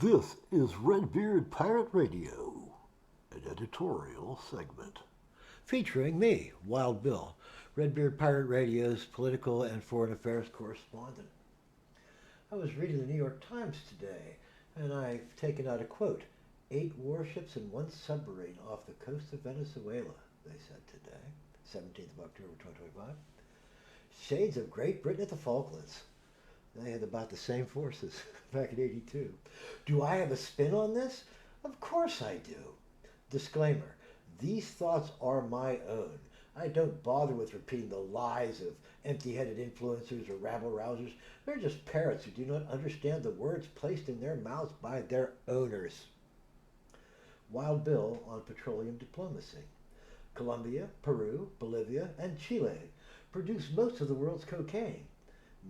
This is Redbeard Pirate Radio, an editorial segment. Featuring me, Wild Bill, Redbeard Pirate Radio's political and foreign affairs correspondent. I was reading the New York Times today, and I've taken out a quote. 8 warships and 1 submarine off the coast of Venezuela, they said today, 17th of October 2025. Shades of Great Britain at the Falklands. They had about the same forces back in '82. Do I have a spin on this? Of course I do. Disclaimer, these thoughts are my own. I don't bother with repeating the lies of empty-headed influencers or rabble-rousers. They're just parrots who do not understand the words placed in their mouths by their owners. Wild Bill on petroleum diplomacy. Colombia, Peru, Bolivia, and Chile produce most of the world's cocaine.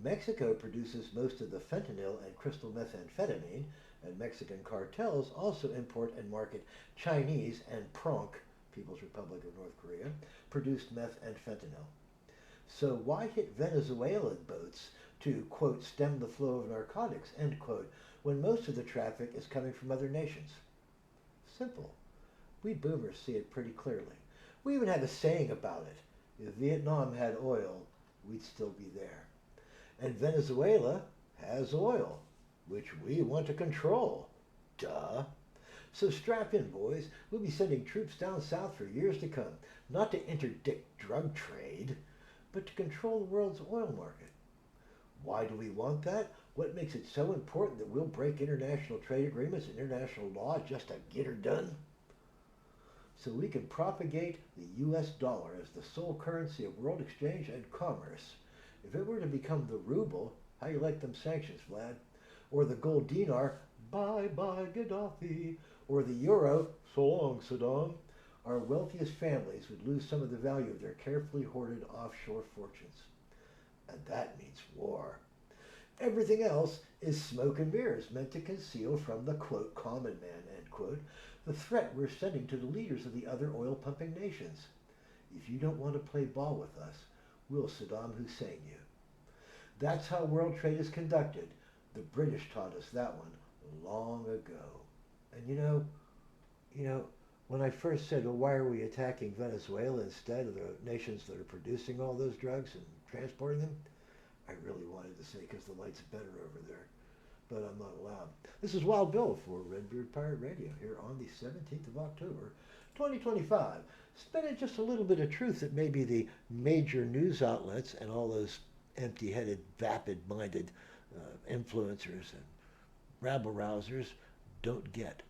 Mexico produces most of the fentanyl and crystal methamphetamine, and Mexican cartels also import and market Chinese and PRONC, People's Republic of North Korea, produced meth and fentanyl. So why hit Venezuelan boats to, quote, stem the flow of narcotics, end quote, when most of the traffic is coming from other nations? Simple. We boomers see it pretty clearly. We even have a saying about it. If Vietnam had oil, we'd still be there. And Venezuela has oil, which we want to control. Duh. So strap in, boys. We'll be sending troops down south for years to come, not to interdict drug trade, but to control the world's oil market. Why do we want that? What makes it so important that we'll break international trade agreements and international law just to get her done? So we can propagate the U.S. dollar as the sole currency of world exchange and commerce. If it were to become the ruble, how you like them sanctions, Vlad? Or the gold dinar, bye-bye Gaddafi. Or the euro, so long Saddam. Our wealthiest families would lose some of the value of their carefully hoarded offshore fortunes. And that means war. Everything else is smoke and mirrors meant to conceal from the, quote, common man, end quote, the threat we're sending to the leaders of the other oil-pumping nations. If you don't want to play ball with us, we'll Saddam Hussein you. That's how world trade is conducted. The British taught us that one long ago. And you know, when I first said, well, why are we attacking Venezuela instead of the nations that are producing all those drugs and transporting them? I really wanted to say because the light's better over there, but I'm not allowed. This is Wild Bill for Redbeard Pirate Radio here on the 17th of October, 2025. Spinning just a little bit of truth that maybe the major news outlets and all those empty-headed, vapid-minded influencers and rabble-rousers don't get.